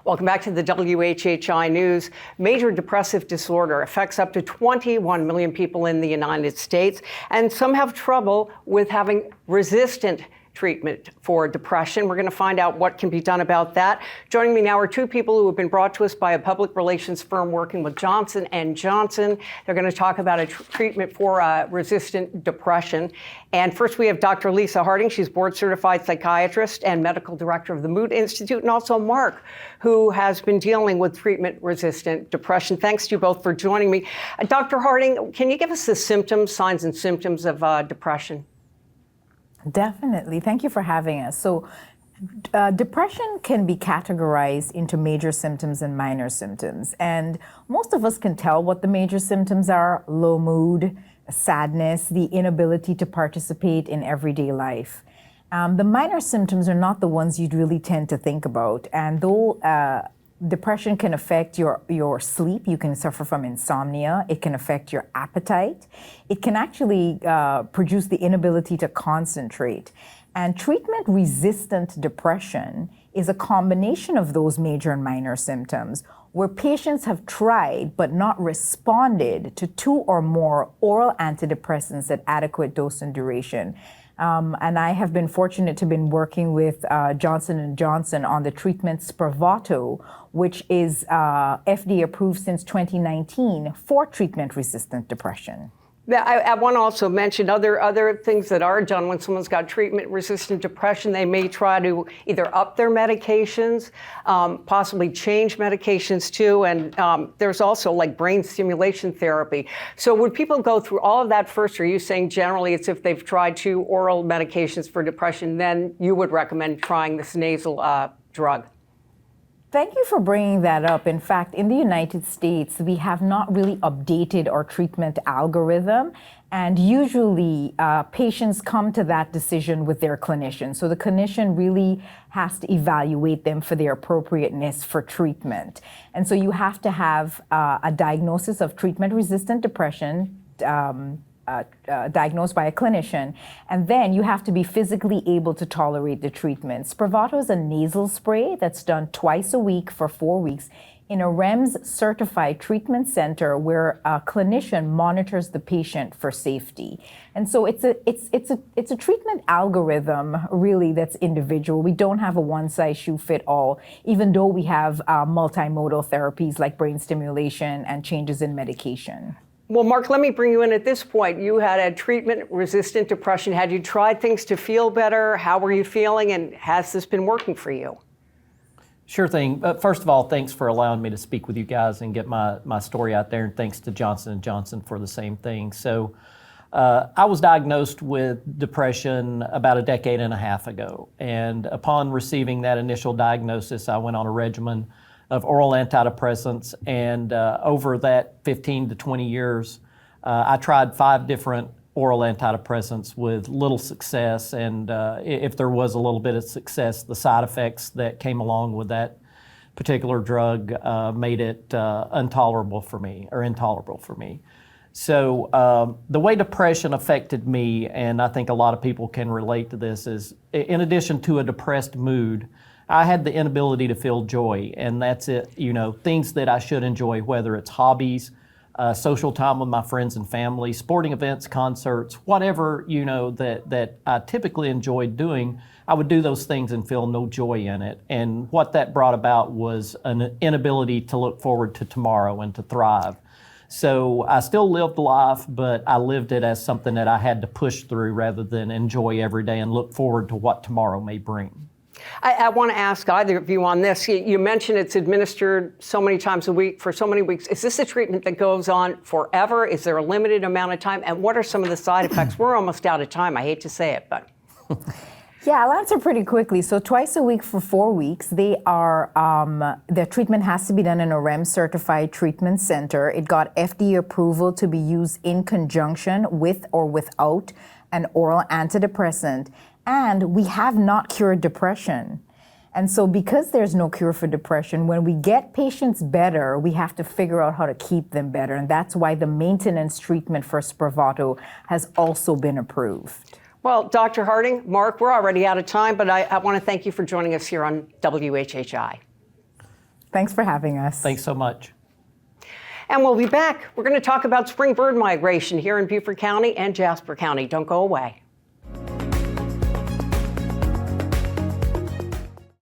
Welcome back to the WHHI News. Major depressive disorder affects up to 21 million people in the United States, and some have trouble with having resistant treatment for depression. We're going to find out what can be done about that. Joining me now are two people who have been brought to us by a public relations firm working with Johnson & Johnson. They're going to talk about a treatment for resistant depression. And first we have Dr. Lisa Harding. She's board-certified psychiatrist and medical director of the Mood Institute, and also Mark, who has been dealing with treatment-resistant depression. Thanks to you both for joining me. Dr. Harding, can you give us the symptoms, signs and symptoms of depression? Definitely. Thank you for having us. So depression can be categorized into major symptoms and minor symptoms. And most of us can tell what the major symptoms are: low mood, sadness, the inability to participate in everyday life. The minor symptoms are not the ones you'd really tend to think about. And though depression can affect your sleep. You can suffer from insomnia. It can affect your appetite. It can actually produce the inability to concentrate. And treatment-resistant depression is a combination of those major and minor symptoms where patients have tried but not responded to 2 or more oral antidepressants at adequate dose and duration. And I have been fortunate to have been working with Johnson & Johnson on the treatment Spravato, which is FDA approved since 2019 for treatment-resistant depression. I want to also mention other things that are done when someone's got treatment-resistant depression. They may try to either up their medications, possibly change medications too, and there's also like brain stimulation therapy. So would people go through all of that first, or are you saying generally it's if they've tried 2 oral medications for depression, then you would recommend trying this nasal drug? Thank you for bringing that up. In fact, in the United States, we have not really updated our treatment algorithm. And usually patients come to that decision with their clinician. So the clinician really has to evaluate them for their appropriateness for treatment. And so you have to have a diagnosis of treatment-resistant depression, diagnosed by a clinician, and then you have to be physically able to tolerate the treatment. Spravato is a nasal spray that's done twice a week for 4 weeks in a REMS certified treatment center where a clinician monitors the patient for safety. And so it's a treatment algorithm really that's individual. We don't have a one-size-shoe-fit-all, even though we have multimodal therapies like brain stimulation and changes in medication. Well, Mark, let me bring you in at this point. You had a treatment-resistant depression. Had you tried things to feel better? How were you feeling? And has this been working for you? Sure thing. First of all, thanks for allowing me to speak with you guys and get my story out there. And thanks to Johnson & Johnson for the same thing. So I was diagnosed with depression about a decade and a half ago. And upon receiving that initial diagnosis, I went on a regimen of oral antidepressants, and over that 15 to 20 years, I tried 5 different oral antidepressants with little success, and if there was a little bit of success, the side effects that came along with that particular drug made it intolerable for me. So the way depression affected me, and I think a lot of people can relate to this, is in addition to a depressed mood, I had the inability to feel joy, and that's it. Things that I should enjoy, whether it's hobbies, social time with my friends and family, sporting events, concerts, whatever, that I typically enjoyed doing, I would do those things and feel no joy in it. And what that brought about was an inability to look forward to tomorrow and to thrive. So I still lived life, but I lived it as something that I had to push through rather than enjoy every day and look forward to what tomorrow may bring. I want to ask either of you on this. You mentioned it's administered so many times a week for so many weeks. Is this a treatment that goes on forever? Is there a limited amount of time? And what are some of the side effects? We're almost out of time. I hate to say it, but. Yeah, I'll answer pretty quickly. So twice a week for 4 weeks, the treatment has to be done in a REMS certified treatment center. It got FDA approval to be used in conjunction with or without an oral antidepressant. And we have not cured depression. And so because there's no cure for depression, when we get patients better, we have to figure out how to keep them better. And that's why the maintenance treatment for Spravato has also been approved. Well, Dr. Harding, Mark, we're already out of time, but I want to thank you for joining us here on WHHI. Thanks for having us. Thanks so much. And we'll be back. We're going to talk about spring bird migration here in Beaufort County and Jasper County. Don't go away.